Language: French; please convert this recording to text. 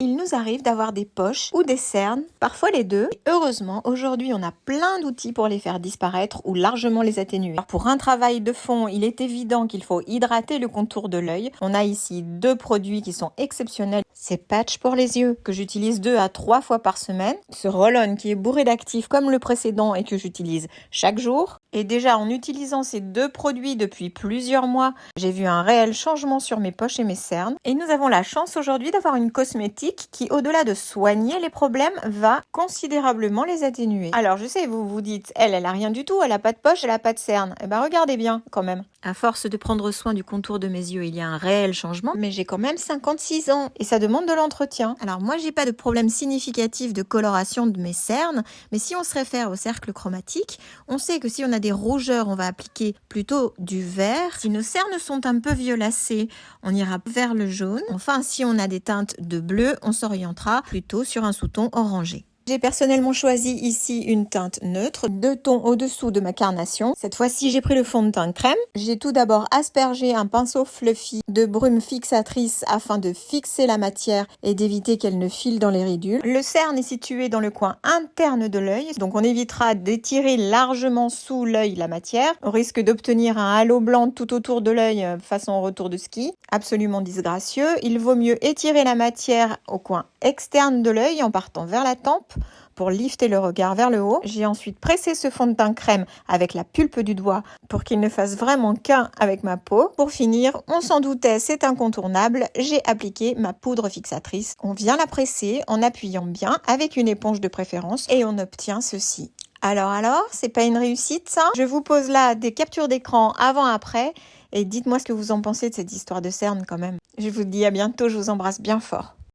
Il nous arrive d'avoir des poches ou des cernes, parfois les deux. Et heureusement, aujourd'hui, on a plein d'outils pour les faire disparaître ou largement les atténuer. Alors, pour un travail de fond, il est évident qu'il faut hydrater le contour de l'œil. On a ici 2 produits qui sont exceptionnels. C'est Patch pour les yeux, que j'utilise 2 à 3 fois par semaine. Ce Roll-On qui est bourré d'actifs comme le précédent et que j'utilise chaque jour. Et déjà, en utilisant ces 2 produits depuis plusieurs mois, j'ai vu un réel changement sur mes poches et mes cernes. Et nous avons la chance aujourd'hui d'avoir une cosmétique qui, au-delà de soigner les problèmes, va considérablement les atténuer. Alors, je sais, vous vous dites, elle a rien du tout, elle a pas de poche, elle a pas de cernes. Eh ben, regardez bien, quand même. À force de prendre soin du contour de mes yeux, il y a un réel changement, mais j'ai quand même 56 ans et ça demande de l'entretien. Alors, moi, j'ai pas de problème significatif de coloration de mes cernes, mais si on se réfère au cercle chromatique, on sait que si on a des rougeurs, on va appliquer plutôt du vert. Si nos cernes sont un peu violacées, on ira vers le jaune. Enfin, si on a des teintes de bleu, on s'orientera plutôt sur un sous-ton orangé. J'ai personnellement choisi ici une teinte neutre, 2 tons au-dessous de ma carnation. Cette fois-ci, j'ai pris le fond de teint crème. J'ai tout d'abord aspergé un pinceau fluffy de brume fixatrice afin de fixer la matière et d'éviter qu'elle ne file dans les ridules. Le cerne est situé dans le coin interne de l'œil, donc on évitera d'étirer largement sous l'œil la matière. On risque d'obtenir un halo blanc tout autour de l'œil façon retour de ski. Absolument disgracieux. Il vaut mieux étirer la matière au coin externe de l'œil en partant vers la tempe pour lifter le regard vers le haut. J'ai ensuite pressé ce fond de teint crème avec la pulpe du doigt pour qu'il ne fasse vraiment qu'un avec ma peau. Pour finir, on s'en doutait, c'est incontournable, j'ai appliqué ma poudre fixatrice. On vient la presser en appuyant bien avec une éponge de préférence et on obtient ceci. Alors, c'est pas une réussite ça? Je vous pose là des captures d'écran avant-après et dites-moi ce que vous en pensez de cette histoire de cernes quand même. Je vous dis à bientôt, je vous embrasse bien fort.